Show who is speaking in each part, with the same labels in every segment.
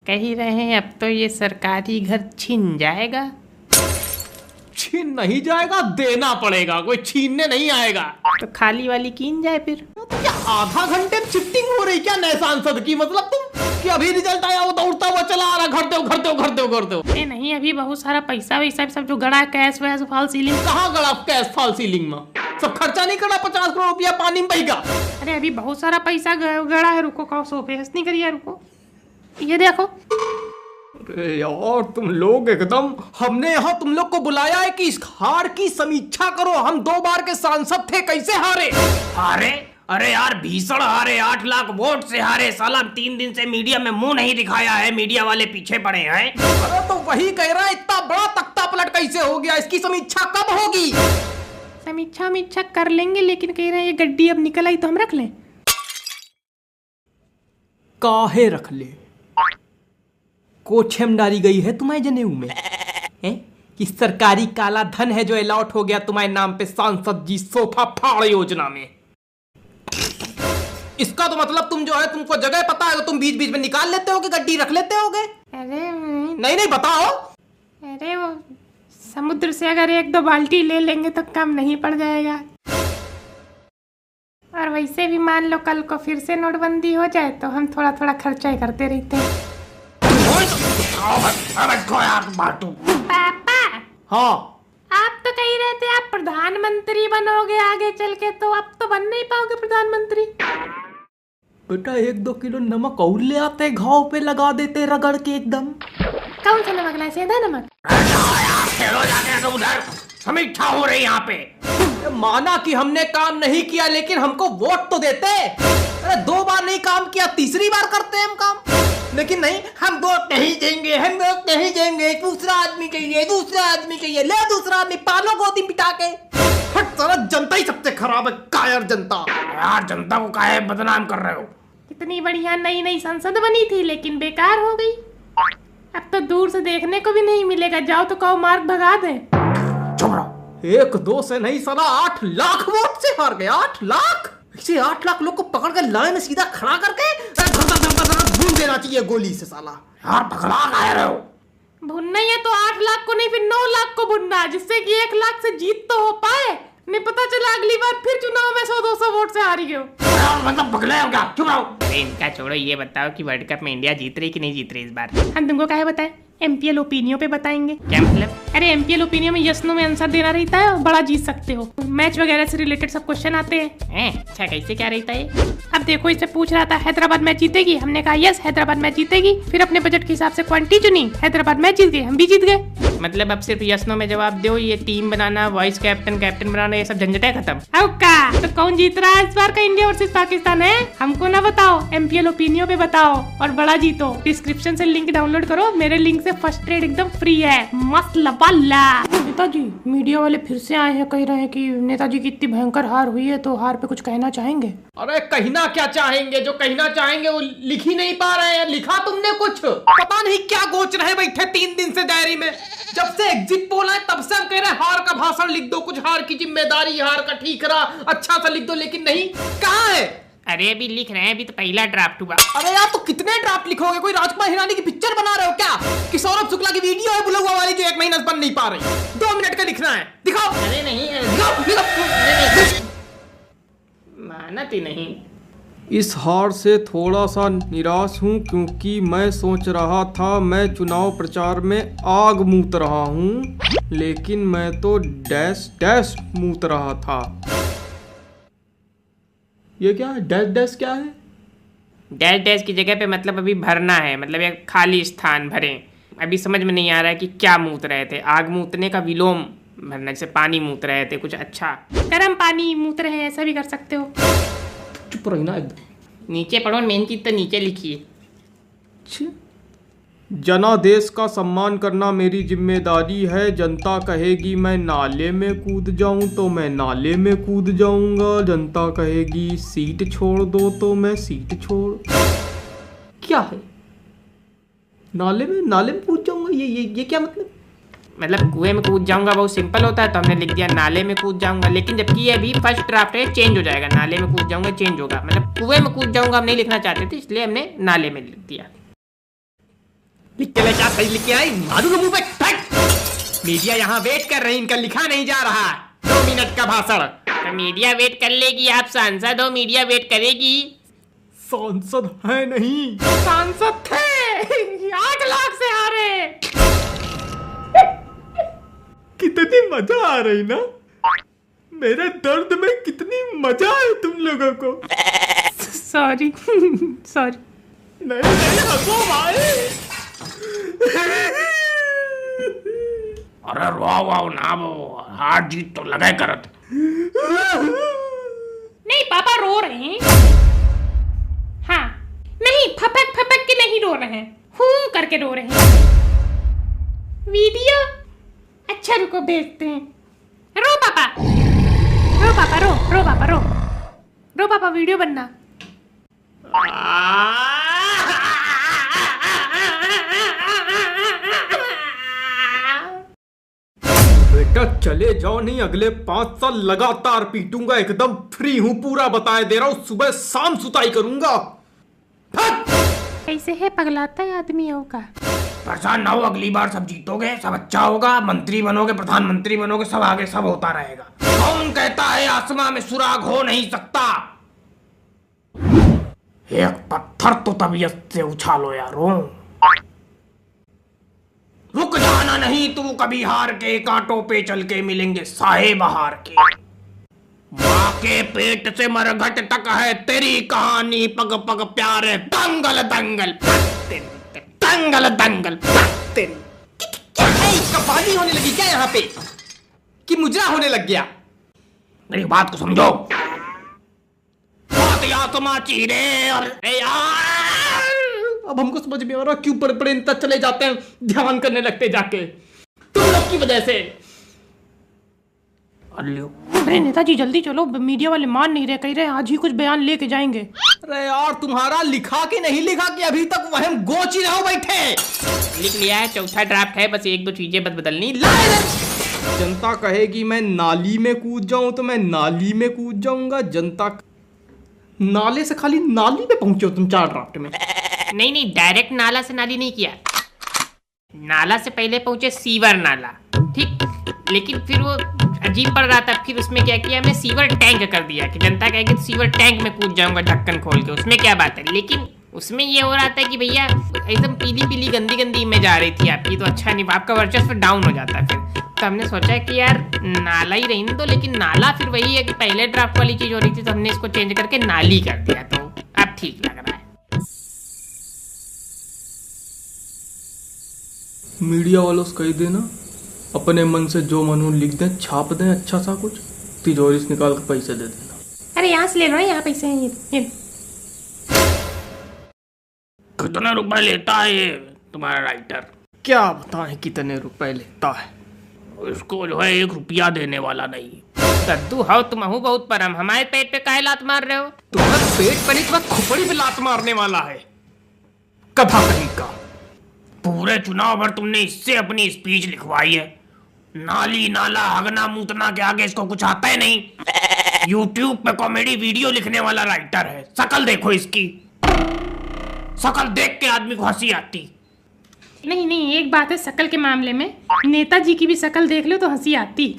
Speaker 1: कह ही रहे हैं अब तो ये सरकारी घर छिन जाएगा।
Speaker 2: छीन नहीं जाएगा, देना पड़ेगा, कोई छीनने नहीं आएगा।
Speaker 1: तो खाली वाली कीन जाए फिर।
Speaker 2: तो क्या आधा घंटे में शिफ्टिंग हो रही क्या नए सांसद की? मतलब तुम कि अभी रिजल्ट आया वो दौड़ता हुआ चला आ रहा, घर दो।
Speaker 1: नहीं अभी बहुत सारा पैसा वैसा सब जो गड़ा कैश वैश फॉल सीलिंग।
Speaker 2: कहाँ गड़ा कैश फॉल सीलिंग में? सब खर्चा नहीं करा, 50 करोड़ रुपया पानी में बहेगा।
Speaker 1: अरे अभी बहुत सारा पैसा गड़ा है। रुको कहो सोफे हंस नहीं करिए, रुको ये देखो।
Speaker 2: अरे यार तुम लोग एकदम, हमने यहाँ तुम लोग को बुलाया है कि इस हार की समीक्षा करो। हम 2 बार के सांसद थे, कैसे हारे?
Speaker 3: अरे यार भीषण हारे, 8 लाख वोट से हारे। साला 3 दिन से मीडिया में मुंह नहीं दिखाया है, मीडिया वाले पीछे पड़े हैं।
Speaker 2: अरे तो वही कह रहा है, इतना बड़ा तख्ता पलट कैसे हो गया? इसकी समीक्षा कब होगी?
Speaker 1: समीक्षा कर लेंगे, लेकिन कह रहे हैं ये गड्डी अब निकल आई तो हम रख लें।
Speaker 2: काहे रख ले? कोछेम डाली गई है तुम्हारे जनेऊ में कि सरकारी काला धन है जो अलॉट हो गया तुम्हारे नाम पे सांसद जी सोफा फाड़ योजना में। इसका तो मतलब तुम जो है, तुमको जगह पता है, तुम बीच बीच में निकाल लेते हो कि गड्डी रख लेते होगे।
Speaker 1: अरे
Speaker 2: नहीं बताओ।
Speaker 1: अरे वो समुद्र से अगर 1-2 बाल्टी ले लेंगे तो कम नहीं पड़ जाएगा। और वैसे भी मान लो कल को फिर से नोटबंदी हो जाए तो हम थोड़ा थोड़ा खर्चा ही करते रहते हैं। पापा
Speaker 2: हाँ
Speaker 1: आप तो कह रहे थे आप प्रधानमंत्री बनोगे आगे चल के, तो अब तो बन नहीं पाओगे प्रधानमंत्री।
Speaker 2: बेटा 1-2 किलो नमक और ले आते, घाव पे लगा देते रगड़ के एकदम।
Speaker 1: कौन सा नमक लाए? सेंधा नमक?
Speaker 3: उधर समीक्षा हो रही यहाँ पे।
Speaker 2: माना कि हमने काम नहीं किया, लेकिन हमको वोट तो देते। अरे 2 बार नहीं काम किया, तीसरी बार करते हैं हम काम। लेकिन नहीं, हम वोट नहीं देंगे, दूसरा आदमी चाहिए, ले दूसरा आदमी, पालो गोदी पिटा के। हट साला, जनता ही सबसे खराब है, कायर जनता।
Speaker 3: यार जनता को काहे बदनाम कर रहे हो?
Speaker 1: कितनी बढ़िया नई संसद बनी थी, लेकिन बेकार हो गई। अब तो दूर से देखने को भी नहीं मिलेगा, जाओ तो कहो मार्ग भगा दे।
Speaker 3: चुप रहो।
Speaker 2: 1-2 से नहीं साला, 8 लाख वोट से हार गए। 8 लाख? इसे 8 लाख लोग को पकड़ कर लाइन में सीधा खड़ा करके भून देना चाहिए गोली से साला।
Speaker 3: यार पकड़ा काहे रहे हो?
Speaker 1: भुनना ही है तो 8 लाख को नहीं, फिर 9 लाख को भुनना, जिससे कि 1 लाख से जीत तो हो पाए। नहीं पता चला अगली बार फिर चुनाव में 100-200 वोट से हारी गए।
Speaker 3: मतलब पगले हो क्या? चुप रहो।
Speaker 1: अरे इनका छोड़ो, ये बताओ कि वर्ल्ड कप में इंडिया जीत रही कि नहीं जीत रही इस बार? हम तुमको काहे बताएं? MPL ओपिनियन पे बताएंगे। क्या मतलब? अरे MPL ओपिनियन में यस नो में आंसर देना रहता है और बड़ा जीत सकते हो। मैच वगैरह से रिलेटेड सब क्वेश्चन आते हैं। अच्छा कैसे क्या रहता है? अब देखो, इससे पूछ रहा था हैदराबाद मैच जीतेगी, हमने कहा यस हैदराबाद मैच जीतेगी। फिर अपने बजट के हिसाब से क्वांटिटी चुनी, हैदराबाद मैच जीत गए, हम भी जीत गए। मतलब अब सिर्फ यस नो में जवाब दो, ये टीम बनाना, वाइस कैप्टन बनाना, ये सब झंझट है खत्म। अब का तो कौन जीत रहा है इस बार का? इंडिया वर्सेस पाकिस्तान है। हमको ना बताओ, MPL ओपिनियन पे बताओ और बड़ा जीतो। डिस्क्रिप्शन से लिंक डाउनलोड करो, मेरे लिंक से फर्स्ट ट्रेड एकदम फ्री है, मस्त लबाला। नेताजी मीडिया वाले फिर से आए हैं, कह रहे हैं कि नेताजी की इतनी भयंकर हार हुई है, तो हार पे कुछ कहना चाहेंगे?
Speaker 2: अरे कहना क्या चाहेंगे? जो कहना चाहेंगे वो लिख ही नहीं पा रहे हैं। लिखा तुमने कुछ? पता नहीं क्या गोच रहे बैठे 3 दिन से डायरी में। जब से एग्जिट पोल है तब से हम कह रहे हैं हार का भाषण लिख दो, कुछ हार की जिम्मेदारी, हार का ठीकरा अच्छा सा लिख दो, लेकिन नहीं। कहाँ है?
Speaker 1: अरे अभी लिख रहे हैं, अभी तो पहला ड्राफ्ट हुआ।
Speaker 2: अरे यार तो कितने ड्राफ्ट लिखोगे? कोई राजकुमार हिरानी की पिक्चर बना रहे हो क्या? कि सौरभ शुक्ला की वीडियो है बुलवा वाली जो 1 महीना से बन नहीं पा रही? 2 मिनट का लिखना है, दिखाओ।
Speaker 1: अरे नहीं
Speaker 2: दिखाओ।
Speaker 1: मानत ही नहीं।
Speaker 2: इस हार से थोड़ा सा निराश हूँ, क्योंकि मैं सोच रहा था मैं चुनाव प्रचार में आग मूत रहा हूँ, लेकिन मैं तो डैश मूत रहा था। ये क्या है? डैश क्या है?
Speaker 1: डैश की जगह पे मतलब अभी भरना है, मतलब एक खाली स्थान भरें। अभी समझ में नहीं आ रहा है कि क्या मूत रहे थे। आग मूतने का विलोम भरना, जैसे पानी मूत रहे थे, कुछ अच्छा गर्म पानी मूत रहे हैं, ऐसा भी कर सकते हो।
Speaker 2: चुप रही ना एकदम।
Speaker 1: नीचे पढ़ो, मेन चीज तो नीचे लिखिए।
Speaker 2: जनादेश का सम्मान करना मेरी जिम्मेदारी है। जनता कहेगी मैं नाले में कूद जाऊं तो मैं नाले में कूद जाऊंगा। जनता कहेगी सीट छोड़ दो तो मैं सीट छोड़। क्या है? नाले में कूद जाऊंगा? ये क्या मतलब?
Speaker 1: मतलब कुएं में कूद जाऊंगा बहुत सिंपल होता है, तो हमने लिख दिया नाले में कूद जाऊंगा। लेकिन जबकि ये अभी फर्स्ट ड्राफ्ट है, चेंज हो जाएगा। नाले में कूद जाऊंगा चेंज होगा, मतलब कुएं में कूद जाऊंगा हम नहीं लिखना चाहते थे, इसलिए हमने नाले में लिख दिया।
Speaker 2: लिख के ले, क्या सही लिख के आई? मारू मुंह पे फेंक। मीडिया यहाँ वेट कर रही, इनका लिखा नहीं जा रहा। 2 मिनट का भाषण।
Speaker 1: तो मीडिया वेट कर लेगी, आप सांसद हो, मीडिया वेट करेगी।
Speaker 2: सांसद है नहीं, सांसद थे।
Speaker 1: 8 लाख से हारे।
Speaker 2: कितनी मजा आ रही ना, मेरे दर्द में कितनी मजा है तुम लोगों को।
Speaker 1: Sorry sorry.
Speaker 2: नहीं हंसो भाई।
Speaker 3: अरे वाह वाह ना, वो हार जीत तो लगे करत।
Speaker 1: नहीं पापा रो रहे हैं। हाँ नहीं, फपक फपक के नहीं रो रहे हैं, हूँ करके रो रहे हैं। वीडियो अच्छा रुको भेजते हैं। रो पापा, रो पापा, रो रो पापा, रो रो पापा, वीडियो बनना।
Speaker 2: बेटा चले जाओ, नहीं अगले 5 साल लगातार पीटूंगा। एकदम फ्री हूँ, पूरा बताए दे रहा हूँ। सुबह शाम सुताई करूंगा।
Speaker 1: कैसे है पगलाता है आदमी का।
Speaker 3: परेशान ना हो, अगली बार सब जीतोगे, सब अच्छा होगा, मंत्री बनोगे, प्रधानमंत्री बनोगे, सब आगे सब होता रहेगा। कौन कहता है आसमां में सुराग हो नहीं सकता? एक पत्थर तो तबीयत से उछालो यारो। रुक जाना नहीं तू कभी हार के, कांटों पे चल के मिलेंगे साहे बहार के। माँ के पेट से मरघट तक है तेरी कहानी, पग पग प्यार है, दंगल दंगल दंगल दंगल।
Speaker 2: क्या है, कबाली होने लगी क्या यहाँ पे, कि मुजरा होने लग गया?
Speaker 3: मेरी बात को समझो। बात या समाची रे। और यार
Speaker 2: अब हमको समझ में आ रहा क्यों बड़े बड़े तक चले जाते हैं, ध्यान करने लगते जाके तुम लोग की वजह से।
Speaker 1: अरे नेताजी जल्दी चलो, मीडिया वाले मान नहीं रहे, कह रहे आज ही कुछ बयान लेके जाएंगे।
Speaker 2: अरे यार तुम्हारा लिखा कि नहीं लिखा कि अभी तक वह गोच ही रहो बैठे।
Speaker 1: लिख लिया है, चौथा ड्राफ्ट है, बस 1-2 चीजें बस बदलनी।
Speaker 2: जनता कहेगी मैं नाली में कूद जाऊं तो मैं नाली में कूद जाऊंगा। जनता नाले से खाली नाली में पहुंचे हो तुम 4 ड्राफ्ट में।
Speaker 1: नहीं नहीं, डायरेक्ट नाला से नाली नहीं किया, नाला से पहले पहुंचे सीवर नाला, ठीक। लेकिन फिर वो अजीब पड़ रहा था, फिर उसमें क्या किया, हमने सीवर टैंक कर दिया कि जनता कहेगी तो सीवर टैंक में कूद जाऊंगा ढक्कन खोल के, उसमें क्या बात है। लेकिन उसमें ये हो रहा था कि भैया एकदम पीली पीली गंदी गंदी इमेज आ रही थी आपकी, तो अच्छा नहीं, आपका वर्चस्व डाउन हो जाता है। फिर तो हमने सोचा कि यार नाला ही रहने दो, लेकिन नाला फिर वही है कि पहले ड्राफ्ट वाली चीज हो रही थी, तो हमने इसको चेंज करके नाली कर दिया, तो अब ठीक लग रहा है।
Speaker 2: मीडिया वालों से कह देना अपने मन से जो मन हो लिख दें, छाप दें अच्छा सा कुछ, तिजोरी से निकाल के पैसे दे देना।
Speaker 1: अरे यहाँ से ले लो, यहाँ पैसे हैं ये।
Speaker 3: कितने रुपए लेता है ये तुम्हारा राइटर?
Speaker 2: क्या बताएं कितने रुपए लेता है?
Speaker 3: इसको जो है 1 रुपया देने वाला नहीं।
Speaker 1: कद्दू हो तुम हूँ बहुत परम, हमारे पेट पे काहे लात मार रहे हो?
Speaker 2: तुम्हारे पेट पर नहीं, तुम्हारे खोपड़ी पे लात मारने वाला है, कथा कहीं का।
Speaker 3: पूरे चुनाव भर तुमने इससे अपनी स्पीच लिखवाई है। नाली नाला हगना मूतना के आगे इसको कुछ आता है नहीं। यूट्यूब पे कॉमेडी वीडियो लिखने वाला राइटर है। शकल देखो इसकी, शकल देख के आदमी को हंसी आती।
Speaker 1: नहीं नहीं, एक बात है शकल के मामले में, नेताजी की भी शकल देख लो तो हंसी आती,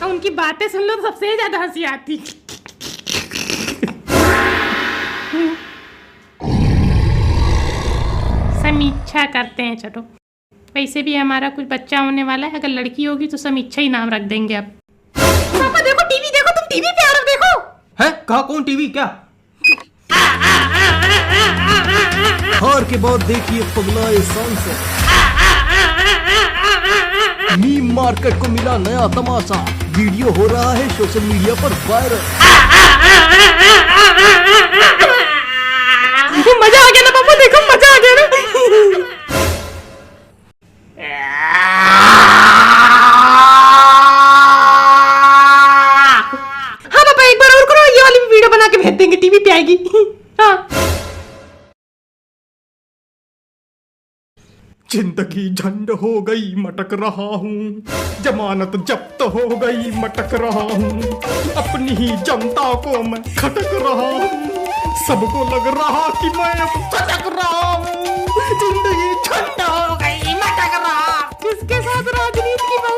Speaker 1: और उनकी बातें सुन लो तो सबसे ज्यादा हंसी आती। समीक्षा करते हैं, चलो। वैसे भी हमारा कुछ बच्चा होने वाला है, अगर लड़की होगी तो समीक्षा ही नाम रख देंगे अब। पापा देखो टीवी, देखो तुम टीवी पे आ रहे हो, देखो।
Speaker 2: है कहा, कौन टीवी क्या? हार के बाद देखिए पगलाए सांसद। मीम मार्केट को मिला नया तमाशा, वीडियो हो रहा है सोशल मीडिया पर वायरल।
Speaker 1: मजा आ गया ना पापा, देखो मजा आ गया ना। हाँ पापा एक बार और करो, ये वाली वीडियो बना के भेज देंगे, टीवी पे आएगी। हाँ
Speaker 2: जिंदगी झंड हो गई मटक रहा हूँ, जमानत जब्त हो गई मटक रहा हूँ, अपनी ही जनता को मैं खटक रहा हूँ, सबको लग रहा कि मैं अब सटक रहा हूँ, जिंदगी झंड हो
Speaker 1: राजनीति की